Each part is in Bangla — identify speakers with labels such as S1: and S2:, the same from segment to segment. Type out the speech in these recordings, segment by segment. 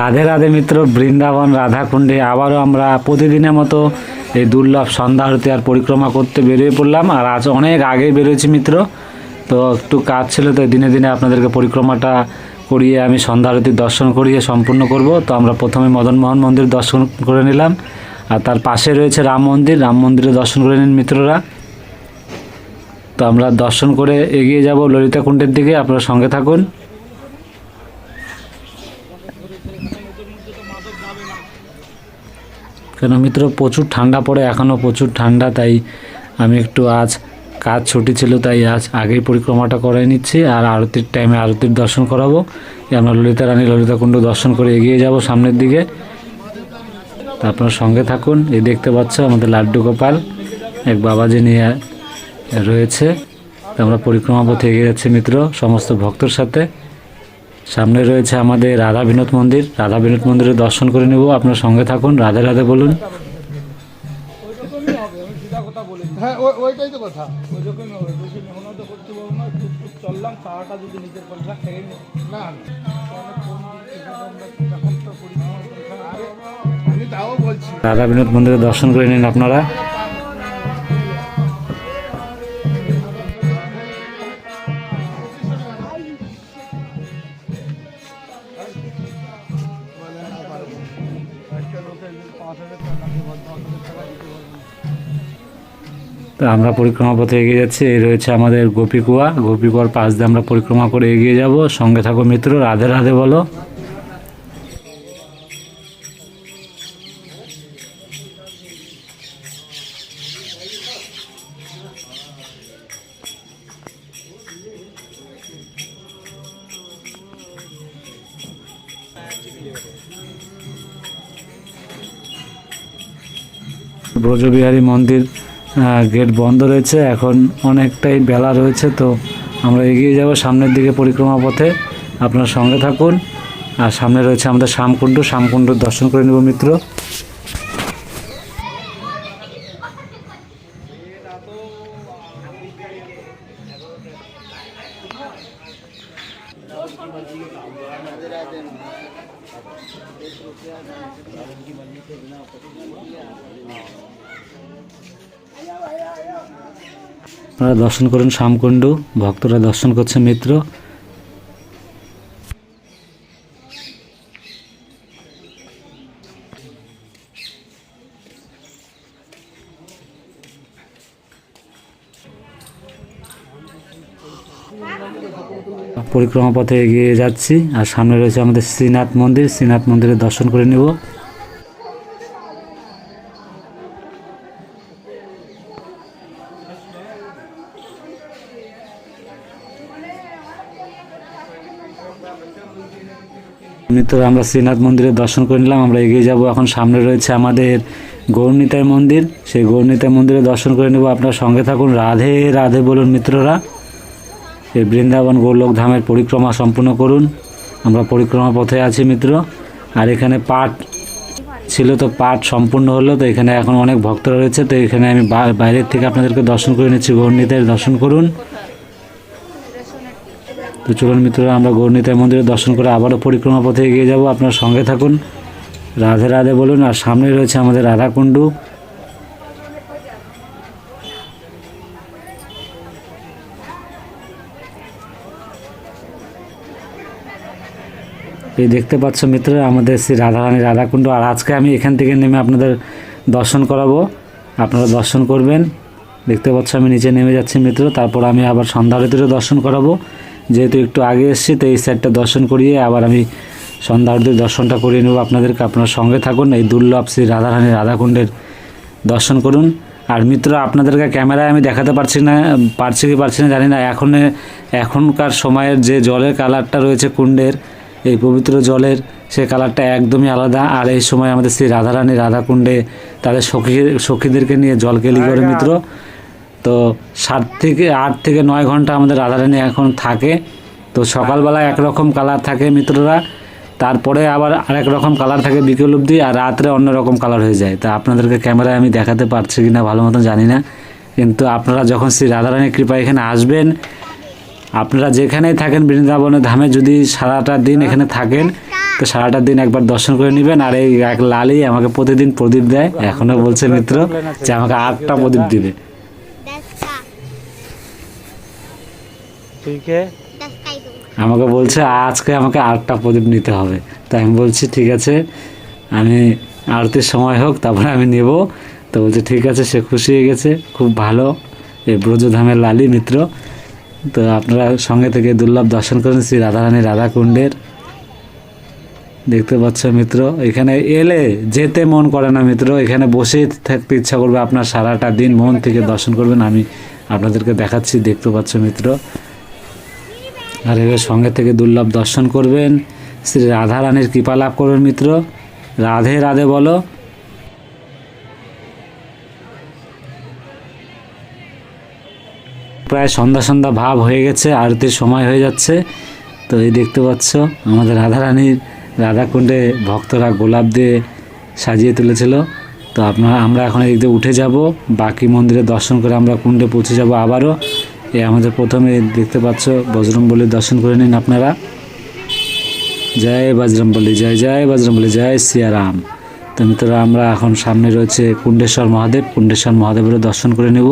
S1: রাধে রাধে মিত্র, বৃন্দাবন রাধাকুণ্ডে আবারও আমরা প্রতিদিনের মতো এই দুর্লভ সন্ধ্যা আরতি আর পরিক্রমা করতে বেরিয়ে পড়লাম। আর আজ অনেক আগে বেরিয়েছি মিত্র, তো একটু কাজ ছিল, তো দিনে দিনে আপনাদেরকে পরিক্রমাটা করিয়ে আমি সন্ধ্যা আরতির দর্শন করিয়ে সম্পূর্ণ করব। তো আমরা প্রথমে মদনমোহন মন্দির দর্শন করে নিলাম, আর তার পাশে রয়েছে রাম মন্দির, রাম মন্দিরে দর্শন করে নিন মিত্ররা। তো আমরা দর্শন করে এগিয়ে যাব ললিতা কুণ্ডের দিকে, আপনারা সঙ্গে থাকুন। কেন মিত্র প্রচুর ঠান্ডা পড়ে, এখনও প্রচুর ঠান্ডা, তাই আমি একটু আজ কাজ ছুটি ছিল, তাই আজ আগেই পরিক্রমাটা করে নিচ্ছি। আর আরতির টাইমে আরতির দর্শন করাবো। আমরা ললিতা রানী ললিতা কুণ্ড দর্শন করে এগিয়ে যাব সামনের দিকে। তা আপনার সঙ্গে থাকুন। এই দেখতে পাচ্ছ আমাদের লাড্ডু গোপাল এক বাবাজি নিয়ে রয়েছে। তো আমরা পরিক্রমা পথে এগিয়ে যাচ্ছি মিত্র সমস্ত ভক্তর সাথে। সামনে রয়েছে আমাদের রাধা বিনোদ মন্দির, রাধা বিনোদ মন্দিরে দর্শন করে নেব। আপনার সঙ্গে থাকুন, রাধে রাধে বলুন।
S2: হ্যাঁ ওইটাই তো কথা, ওই রকমই হবে, বেশি মেহনত করতে পারবো না, টুকটুক চললাম, চাটা যদি নিজের পয়সা খেয়ে নি না আমি তাও বলছি।
S1: রাধা বিনোদ মন্দিরে দর্শন করে নিন আপনারা। তো আমরা পরিক্রমা পথে এগিয়ে যাচ্ছি। এই রয়েছে আমাদের গোপীকুয়া, গোপীকুয়ার পাশ দিয়ে আমরা পরিক্রমা করে এগিয়ে যাব। সঙ্গে থাকো মিত্র, রাধে রাধে বলো। ব্রজবিহারী মন্দির গেট বন্ধ রয়েছে, এখন অনেকটাই বেলা রয়েছে, তো আমরা এগিয়ে যাব সামনের দিকে পরিক্রমা পথে। আপনার সঙ্গে থাকুন। আর সামনে রয়েছে আমাদের শ্যামকুণ্ড, শ্যামকুণ্ড দর্শন করে নেব মিত্র। আপনারা দর্শন করুন শ্যামকুণ্ড, ভক্তরা দর্শন করছে মিত্র। পরিক্রমা পথে এগিয়ে যাচ্ছি, আর সামনে রয়েছে আমাদের শ্রীনাথ মন্দির, শ্রীনাথ মন্দিরে দর্শন করে নেব। মিত্র আমরা শ্রীনাথ মন্দিরে দর্শন করে নিলাম, আমরা এগিয়ে যাব। এখন সামনে রয়েছে আমাদের গৌরনিতাই মন্দির, সেই গৌরনিতাই মন্দিরে দর্শন করে নেব। আপনার সঙ্গে থাকুন, রাধে রাধে বলুন মিত্ররা। এই বৃন্দাবন গৌরলোক ধামের পরিক্রমা সম্পূর্ণ করুন। আমরা পরিক্রমা পথে আছি মিত্র। আর এখানে পাঠ ছিল, তো পাঠ সম্পূর্ণ হলো, তো এখানে এখন অনেক ভক্তরা রয়েছে, তো এখানে আমি বাইরের থেকে আপনাদেরকে দর্শন করে নিচ্ছি। গৌরনিতাই দর্শন করুন। তো চলুন মিত্ররা, আমরা গৌরনিতাই মন্দিরে দর্শন করে আবারও পরিক্রমা পথে এগিয়ে যাব। আপনার সঙ্গে থাকুন, রাধে রাধে বলুন। আর সামনে রয়েছে আমাদের রাধাকুণ্ড। এই দেখতে পাচ্ছ মিত্ররা আমাদের শ্রী রাধারানী রাধাকুণ্ড। আর আজকে আমি এখান থেকে নেমে আপনাদের দর্শন করাবো, আপনারা দর্শন করবেন। দেখতে পাচ্ছ আমি নিচে নেমে যাচ্ছি মিত্র, তারপর আমি আবার সন্ধ্যা আরতিরও দর্শন করাবো। যেহেতু একটু আগে এসেছি, তো এই সাইডটা দর্শন করিয়ে আবার আমি সন্ধ্যা আরতির দর্শনটা করিয়ে নেব আপনাদেরকে। আপনার সঙ্গে থাকুন, এই দুর্লভ শ্রী রাধারানী রাধাকুণ্ডের দর্শন করুন। আর মিত্র আপনাদেরকে ক্যামেরায় আমি দেখাতে পারছি না জানি না, এখনকার সময়ের যে জলের কালারটা রয়েছে কুণ্ডের, এই পবিত্র জলের সে কালারটা একদমই আলাদা। আর এই সময় আমাদের শ্রী রাধারানী রাধাকুণ্ডে তাদের সখীদেরকে নিয়ে জলকেলি করে মিত্র। তো 7 থেকে 8 থেকে 9 ঘন্টা আমাদের রাধারানী এখন থাকে। তো সকালবেলা একরকম কালার থাকে মিত্ররা, তারপরে আবার আরেক রকম কালার থাকে বিকেল অবধি, আর রাত্রে অন্য রকম কালার হয়ে যায়। তা আপনাদেরকে ক্যামেরায় আমি দেখাতে পারছি কিনা ভালো মতন জানি না, কিন্তু আপনারা যখন শ্রী রাধারানীর কৃপায় এখানে আসবেন, আপনারা যেখানেই থাকেন বৃন্দাবনের ধামে যদি সারাটা দিন এখানে থাকেন তো সারাটা দিন একবার দর্শন করে নেবেন। আর এই এক লালি আমাকে প্রতিদিন প্রদীপ দেয়, এখনো বলছে মিত্র যে আমাকে 8টা প্রদীপ দিবে।
S3: 10 का
S2: ठीक है
S3: 10 का ही दूंगा।
S1: আমাকে বলছে আজকে আমাকে 8টা প্রদীপ নিতে হবে। তাই আমি বলছি ঠিক আছে, আমি আরতির সময় হোক তারপরে আমি নেব। তো বলছে ঠিক আছে, সে খুশি হয়ে গেছে, খুব ভালো এই ব্রজধামের লালি মিত্র। তো আপনারা সঙ্গে থেকে দুর্লভ দর্শন করেন শ্রী রাধারানী রাধাকুণ্ডের। দেখতে পাচ্ছ মিত্র, এখানে এলে যেতে মন করে না মিত্র, এখানে বসে থাকতে ইচ্ছা করবে আপনার, সারাটা দিন মন থেকে দর্শন করবেন। আমি আপনাদেরকে দেখাচ্ছি, দেখতে পাচ্ছ মিত্র। আর এবার সঙ্গে থেকে দুর্লভ দর্শন করবেন, শ্রী রাধারানীর কৃপা লাভ করবেন মিত্র। রাধে রাধে বলো। প্রায় সন্ধ্যা সন্ধ্যা ভাব হয়ে গেছে, আরতির সময় হয়ে যাচ্ছে। তো এই দেখতে পাচ্ছ আমাদের রাধারানীর রাধাকুণ্ডে ভক্তরা গোলাপ দিয়ে সাজিয়ে তুলেছিল। তো আমরা এখন এই দিক দিয়ে উঠে যাব, বাকি মন্দিরে দর্শন করে আমরা কুণ্ডে পৌঁছে যাব আবারও। এই আমাদের প্রথমে দেখতে পাচ্ছ বজরংবলীর দর্শন করে নিন আপনারা। জয় বজরংবলী, জয় জয় বজরংবলী, জয় সিয়ারাম। তো মিত্ররা আমরা এখন সামনে রয়েছে কুণ্ডেশ্বর মহাদেব, কুণ্ডেশ্বর মহাদেবেরও দর্শন করে নেব।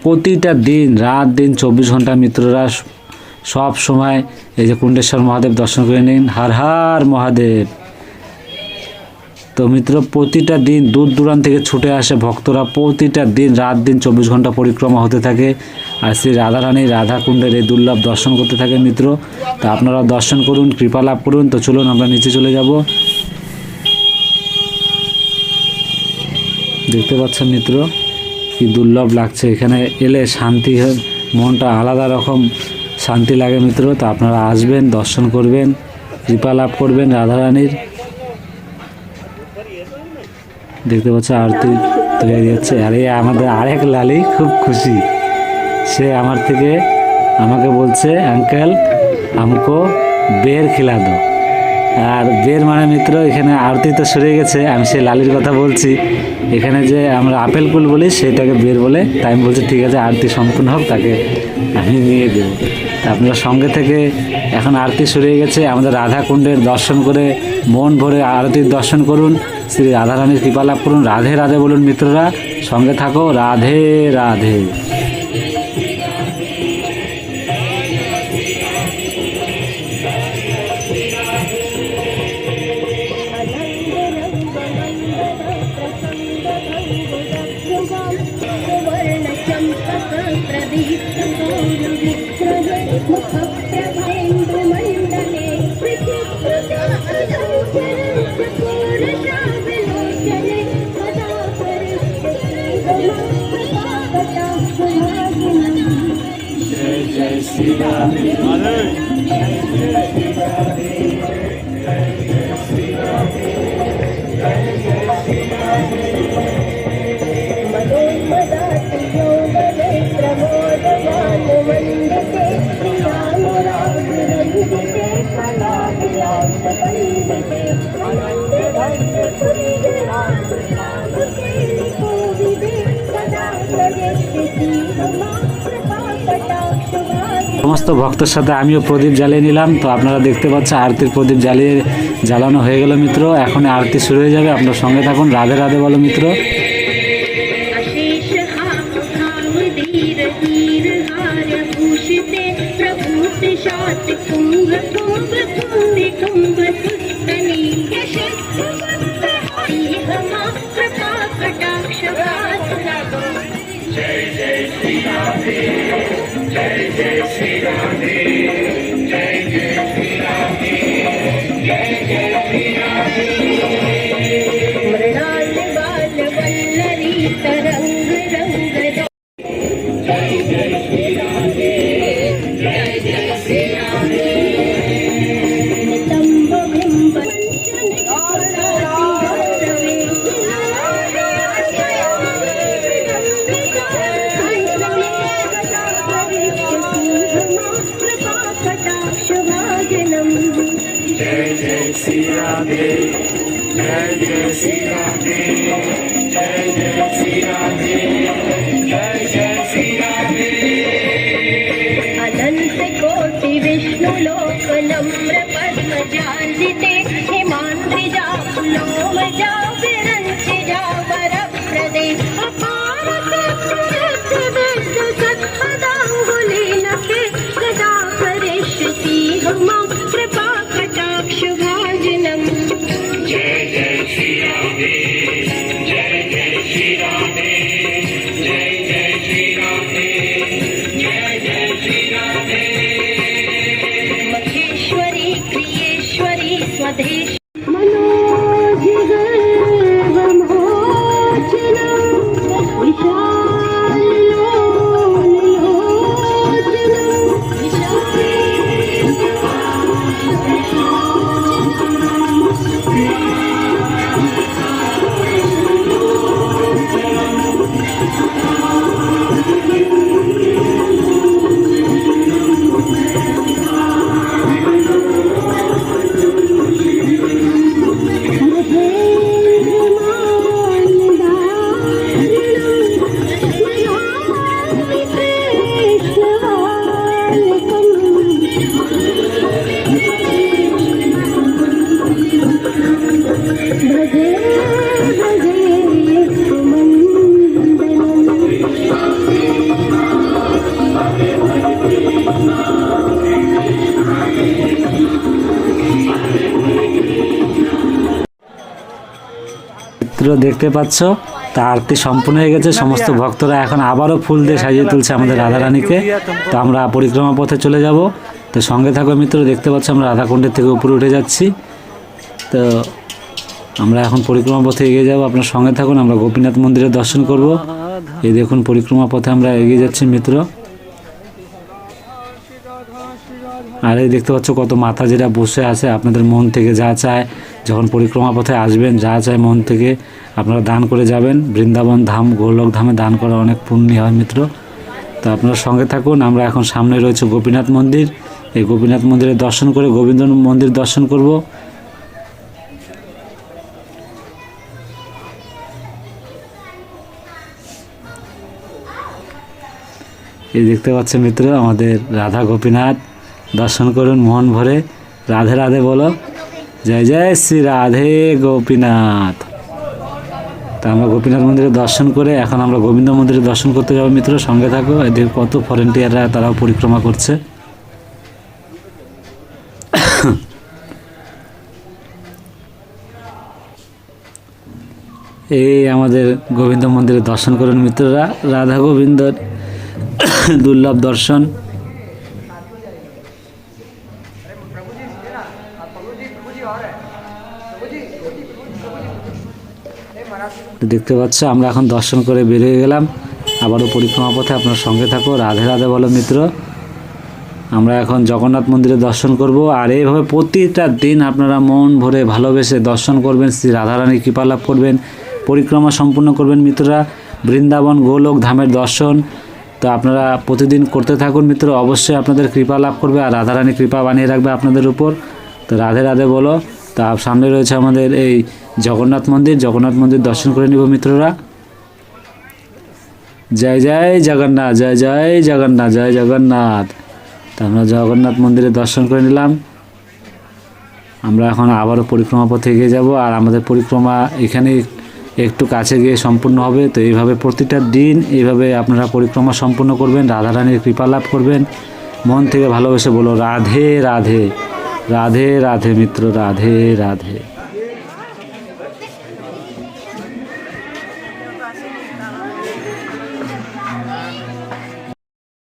S1: প্রতিটা দিন রাত দিন 24 ঘন্টা মিত্ররা সব সময় এই যে কুণ্ডেশ্বর মহাদেব দর্শন করে নিন। হর হর মহাদেব। তো মিত্র প্রতিটা দিন দূর দূরান্ত থেকে ছুটে আসে ভক্তরা, প্রতিটা দিন রাত দিন 24 ঘন্টা পরিক্রমা হতে থাকে আর শ্রী রাধারানী রাধাকুণ্ডের এই দুর্লভ দর্শন করতে থাকে মিত্র। তো আপনারা দর্শন করুন, কৃপা লাভ করুন। তো চলুন আমরা নিচে চলে যাব। দেখতে পাচ্ছেন মিত্র কি দুর্লভ লাগছে, এখানে এলে শান্তি, মনটা আলাদা রকম শান্তি লাগে মিত্র। তো আপনারা আসবেন, দর্শন করবেন, কৃপা লাভ করবেন রাধারানীর। দেখতে পাচ্ছ আরতি তৈরি হচ্ছে। আর এই আমাদের আরেক লালি খুব খুশি, সে আমার থেকে আমাকে বলছে আঙ্কেল আমকো বের খিলা দো। আর বের মানে মিত্র এখানে আরতি তো সরে গেছে, আমি সেই লালির কথা বলছি। এখানে যে আমরা আপেল কুল বলি সেটাকে বের বলে। তাই আমি বলছি ঠিক আছে, আরতি সম্পূর্ণ হোক, তাকে আমি নিয়ে দেব। তা আপনারা সঙ্গে থেকে এখন আরতি সরে গেছে, আমাদের রাধাকুণ্ডের দর্শন করে মন ভরে আরতির দর্শন করুন, শ্রী রাধারানীর কৃপা লাভ করুন। রাধে রাধে বলুন মিত্ররা, সঙ্গে থাকো। রাধে রাধে। সমস্ত ভক্তের সাথে আমিও প্রদীপ জ্বালিয়ে নিলাম। তো আপনারা দেখতে পাচ্ছেন আরতির প্রদীপ জ্বালানো হয়ে গেল মিত্র। এখন আরতি শুরু হয়ে যাবে, আপনার সঙ্গে থাকুন। রাধে রাধে বলো মিত্র।
S4: जय जय श्री राधे, जय जय श्री राधे, जय जय विरजिते हिमांद्रि जाओ लोम जाओ विरंच जाओ वरप्रदे अपार सत्पदांगुली नखे सदा करिष्यति हमां कृपा कटाक्ष भाजनम् महेश्वरी प्रियेश्वरी स्वदेश मनोजिगर्वमोचनम्
S1: মিত্র দেখতে পাচ্ছ তা আরতি সম্পূর্ণ হয়ে গেছে। সমস্ত ভক্তরা এখন আবারও ফুল দিয়ে সাজিয়ে তুলছে আমাদের রাধারানীকে। তো আমরা পরিক্রমা পথে চলে যাব। তো সঙ্গে থাকো মিত্র, দেখতে পাচ্ছ আমরা রাধাকুণ্ডের থেকে উপরে উঠে যাচ্ছি। তো আমরা এখন পরিক্রমা পথে এগিয়ে যাব, আপনার সঙ্গে থাকুন। আমরা গোপীনাথ মন্দিরের দর্শন করব। এই দেখুন পরিক্রমা পথে আমরা এগিয়ে যাচ্ছি মিত্র। আর এই দেখতে পাচ্ছ কত মাতাজিরা বসে আছে, আপনাদের মন থেকে যা চায় যখন পরিক্রমা পথে আসবেন, যা চায় মন থেকে আপনারা দান করে যাবেন। বৃন্দাবন ধাম, গোলক ধামে দান করা অনেক পুণ্য হয় মিত্র। তো আপনারা সঙ্গে থাকুন। আমরা এখন সামনে রয়েছে গোপীনাথ মন্দির। এই গোপীনাথ মন্দিরের দর্শন করে গোবিন্দ মন্দির দর্শন করব। এই দেখতে পাচ্ছেন মিত্র আমাদের রাধা গোপীনাথ। দর্শন করুন মন ভরে। রাধে রাধে বলো, জয় জয় শ্রী রাধে গোপীনাথ। তা আমরা গোপীনাথ মন্দিরে দর্শন করে এখন আমরা গোবিন্দ মন্দিরে দর্শন করতে যাবো মিত্র। সঙ্গে থাকো। এদের কত ভলেন্টিয়াররা তারাও পরিক্রমা করছে। এই আমাদের গোবিন্দ মন্দিরে দর্শন করুন মিত্ররা। রাধা গোবিন্দর দুর্লভ দর্শন। দেখতে পাচ্ছ আমরা এখন দর্শন করে বেরিয়ে গেলাম আবারও পরিক্রমা পথে। আপনার সঙ্গে থাকো। রাধে রাধে বলো মিত্র। আমরা এখন জগন্নাথ মন্দিরে দর্শন করব। আর এইভাবে প্রতিটা দিন আপনারা মন ভরে ভালোবেসে দর্শন করবেন, শ্রী রাধারানীর কৃপা লাভ করবেন, পরিক্রমা সম্পূর্ণ করবেন মিত্ররা। বৃন্দাবন গোলক ধামের দর্শন তো আপনারা প্রতিদিন করতে থাকুন মিত্র। অবশ্যই আপনাদের কৃপা লাভ করবে আর রাধারানী কৃপা বানিয়ে রাখবে আপনাদের উপর। তো রাধে রাধে বলো। তা সামনে রয়েছে আমাদের এই জগন্নাথ মন্দির। জগন্নাথ মন্দির দর্শন করে নিব মিত্ররা। জয় জয় জগন্নাথ, জয় জয় জগন্নাথ, জয় জগন্নাথ। তা আমরা জগন্নাথ মন্দিরে দর্শন করে নিলাম। আমরা এখন আবারও পরিক্রমা পথে এগিয়ে যাব। আর আমাদের পরিক্রমা এখানে একটু কাছে গিয়ে সম্পূর্ণ হবে। তো এইভাবে প্রতিটা দিন এইভাবে আপনারা পরিক্রমা সম্পূর্ণ করবেন, রাধারানীর কৃপা লাভ করবেন। মন থেকে ভালোবেসে বলো রাধে রাধে, রাধে রাধে মিত্র, রাধে রাধে।